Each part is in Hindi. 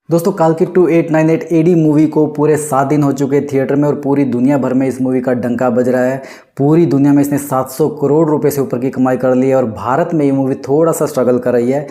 दोस्तों काल्की 2898 एडी मूवी को पूरे 7 दिन हो चुके थिएटर में और पूरी दुनिया भर में इस मूवी का डंका बज रहा है। पूरी दुनिया में इसने 700 करोड़ रुपए से ऊपर की कमाई कर ली है और भारत में ये मूवी थोड़ा सा स्ट्रगल कर रही है।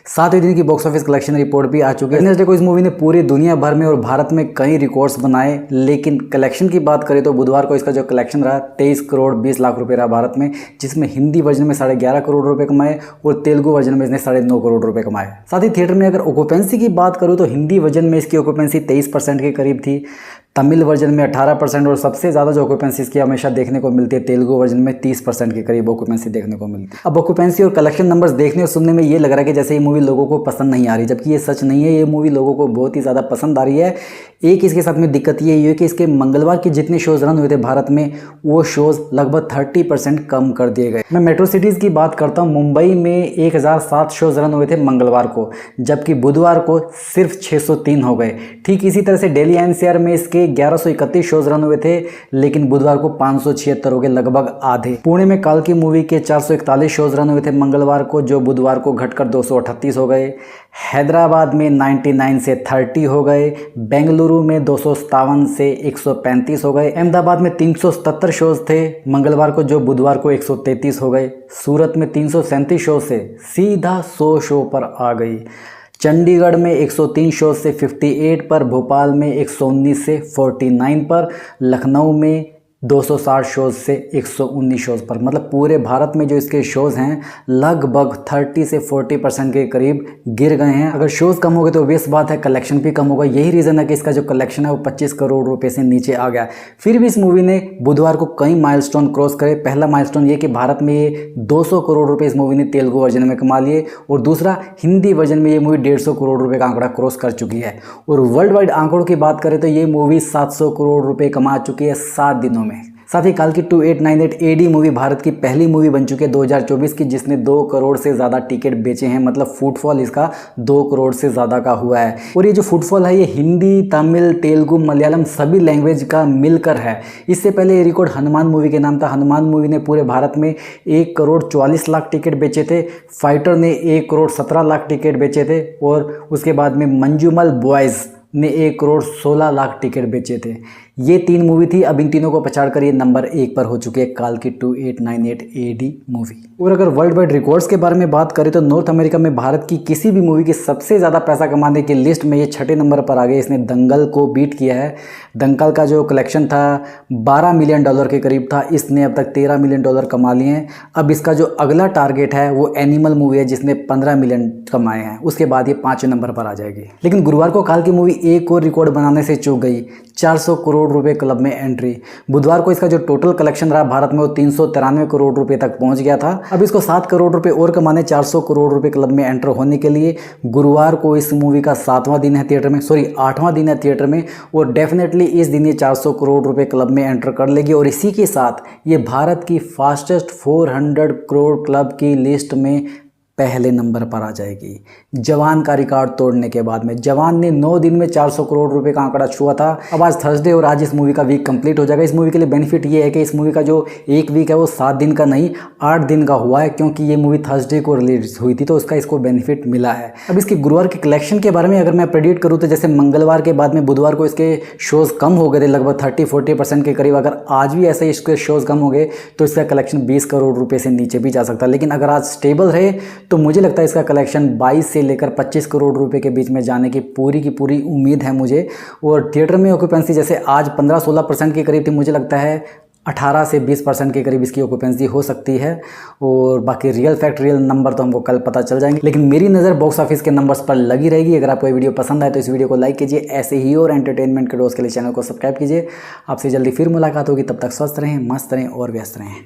7वें दिन की बॉक्स ऑफिस कलेक्शन रिपोर्ट भी आ चुकी है। वेडनेसडे को इस मूवी ने पूरी दुनिया भर में और भारत में कई रिकॉर्ड्स बनाए, लेकिन कलेक्शन की बात करें तो बुधवार को इसका जो कलेक्शन रहा 23 करोड़ 20 लाख रुपए रहा भारत में, जिसमें हिंदी वर्जन में 11.5 करोड़ रुपए कमाए और तेलुगु वर्जन में इसने 9.5 करोड़ रुपए कमाए। साथ ही थिएटर में अगर ऑक्यूपेंसी की बात करूँ तो हिंदी वर्जन में इसकी ऑक्यूपेंसी 23% के करीब थी, तमिल वर्जन में 18% और सबसे ज़्यादा जो ऑक्यूपेंसी इसकी हमेशा देखने को मिलती है तेलुगु वर्जन में 30% के करीब ऑक्यूपेंसी देखने को मिलती है। अब ऑक्यूपेंसी और कलेक्शन नंबर्स देखने और सुनने में ये लग रहा है कि जैसे ये मूवी लोगों को पसंद नहीं आ रही, जबकि ये सच नहीं है। ये मूवी लोगों को बहुत ही ज़्यादा पसंद आ रही है। एक इसके साथ में दिक्कत ये है कि इसके मंगलवार के जितने शोज़ रन हुए थे भारत में, वो शोज़ लगभग 30% कम कर दिए गए। मैं मेट्रो सिटीज़ की बात करता हूँ, मुंबई में 1007 शोज़ रन हुए थे मंगलवार को, जबकि बुधवार को सिर्फ 603 हो गए। ठीक इसी तरह से दिल्ली एनसीआर में इसके 1131 शोज़ रन हुए थे, लेकिन बुधवार को 576 हो गए, लगभग आधे। पुणे में काल्की मूवी के 441 शोज़ रन हुए थे मंगलवार को, जो बुधवार को घटकर 238 हो गए। हैदराबाद में 99 से 30 हो गए। बेंगलुरु में 257 से 135 हो गए। अहमदाबाद में 377 शोज़ थे मंगलवार को, जो बुधवार को 133 हो गए। सूरत में 337 शो से सीधा 100 शो पर आ गई। चंडीगढ़ में 103 शो से 58 पर, भोपाल में 119 से 49 पर, लखनऊ में 260 शोज़ से 119 शोज़ पर। मतलब पूरे भारत में जो इसके शोज़ हैं लगभग 30 से 40% के करीब गिर गए हैं। अगर शोज़ कम हो गए तो ऑब्वियस बात है कलेक्शन भी कम होगा। यही रीज़न है कि इसका जो कलेक्शन है वो 25 करोड़ रुपए से नीचे आ गया। फिर भी इस मूवी ने बुधवार को कई माइलस्टोन क्रॉस करे। पहला माइलस्टोन ये कि भारत में ये 200 करोड़ रुपये इस मूवी ने तेलुगु वर्जन में कमा लिए, और दूसरा हिंदी वर्जन में ये मूवी 150 करोड़ रुपये का आंकड़ा क्रॉस कर चुकी है। और वर्ल्ड वाइड आंकड़ों की बात करें तो ये मूवी 700 करोड़ रुपये कमा चुकी है 7 दिनों में। साथ ही काल्की 2898 एडी मूवी भारत की पहली मूवी बन चुकी है 2024 की, जिसने 2 करोड़ से ज़्यादा टिकट बेचे हैं। मतलब फुटफॉल इसका 2 करोड़ से ज़्यादा का हुआ है। और ये जो फुटफॉल है ये हिंदी, तमिल, तेलुगु, मलयालम सभी लैंग्वेज का मिलकर है। इससे पहले ये रिकॉर्ड हनुमान मूवी के नाम था। हनुमान मूवी ने पूरे भारत में 1 करोड़ 44 लाख टिकट बेचे थे। फाइटर ने 1 करोड़ 17 लाख टिकट बेचे थे, और उसके बाद में मंजूमल बॉयज़ ने 1 करोड़ 16 लाख टिकट बेचे थे। ये 3 मूवी थी। अब इन तीनों को पछाड़कर ये नंबर 1 पर हो चुकी है काल्की 2898 एडी मूवी। और अगर वर्ल्ड वाइड रिकॉर्ड्स के बारे में बात करें तो नॉर्थ अमेरिका में भारत की किसी भी मूवी की सबसे ज़्यादा पैसा कमाने की लिस्ट में ये 6ठे नंबर पर आ गए। इसने दंगल को बीट किया है। दंगल का जो कलेक्शन था $12 मिलियन के करीब था, इसने अब तक $13 मिलियन कमा लिए हैं। अब इसका जो अगला टारगेट है वो एनिमल मूवी है, जिसने 15 मिलियन कमाए हैं। उसके बाद ये 5वें नंबर पर आ जाएगी। लेकिन गुरुवार को काल्की मूवी एक और रिकॉर्ड बनाने से चूक गई, 400 करोड़ रुपए क्लब में एंट्री। बुधवार को इसका जो टोटल कलेक्शन रहा भारत में वो 393 करोड़ रुपए तक पहुंच गया था। अब इसको 7 करोड़ रुपए और कमाने 400 करोड़ रुपए क्लब में एंटर होने के लिए। गुरुवार को इस मूवी का 7वां दिन है थिएटर में, 8वां दिन है थिएटर में, और डेफिनेटली इस दिन ये 400 करोड़ रुपए क्लब में एंटर कर लेगी। और इसी के साथ ये भारत की फास्टेस्ट 400 करोड़ क्लब की लिस्ट में पहले नंबर पर आ जाएगी, जवान का रिकॉर्ड तोड़ने के बाद में। जवान ने 9 दिन में 400 करोड़ रुपए का आंकड़ा छुआ था। अब आज थर्सडे और आज इस मूवी का वीक कंप्लीट हो जाएगा। इस मूवी के लिए बेनिफिट ये है कि इस मूवी का जो एक वीक है वो 7 दिन का नहीं 8 दिन का हुआ है, क्योंकि ये मूवी थर्सडे को रिलीज हुई थी, तो उसका इसको बेनिफिट मिला है। अब इसके गुरुवार के कलेक्शन के बारे में अगर मैं प्रेडिक्ट करूँ तो जैसे मंगलवार के बाद में बुधवार को इसके शोज़ कम हो गए थे लगभग 30-40% के करीब। अगर आज भी ऐसे इसके शोज़ कम हो गए तो इसका कलेक्शन 20 करोड़ रुपये से नीचे भी जा सकता है। लेकिन अगर आज स्टेबल रहे तो मुझे लगता है इसका कलेक्शन 22 से लेकर 25 करोड़ रुपए के बीच में जाने की पूरी उम्मीद है मुझे। और थिएटर में ऑक्यूपेंसी जैसे आज 15-16% के करीब थी, मुझे लगता है 18 से 20% के करीब इसकी ऑक्यूपेंसी हो सकती है। और बाकी रियल नंबर तो हमको कल पता चल जाएंगे। लेकिन मेरी नज़र बॉक्स ऑफिस के नंबर्स पर लगी रहेगी। अगर आपको ये वीडियो पसंद आए तो इस वीडियो को लाइक कीजिए। ऐसे ही और एंटरटेनमेंट के डोज के लिए चैनल को सब्सक्राइब कीजिए। आपसे जल्दी फिर मुलाकात होगी, तब तक स्वस्थ रहें, मस्त रहें और व्यस्त रहें।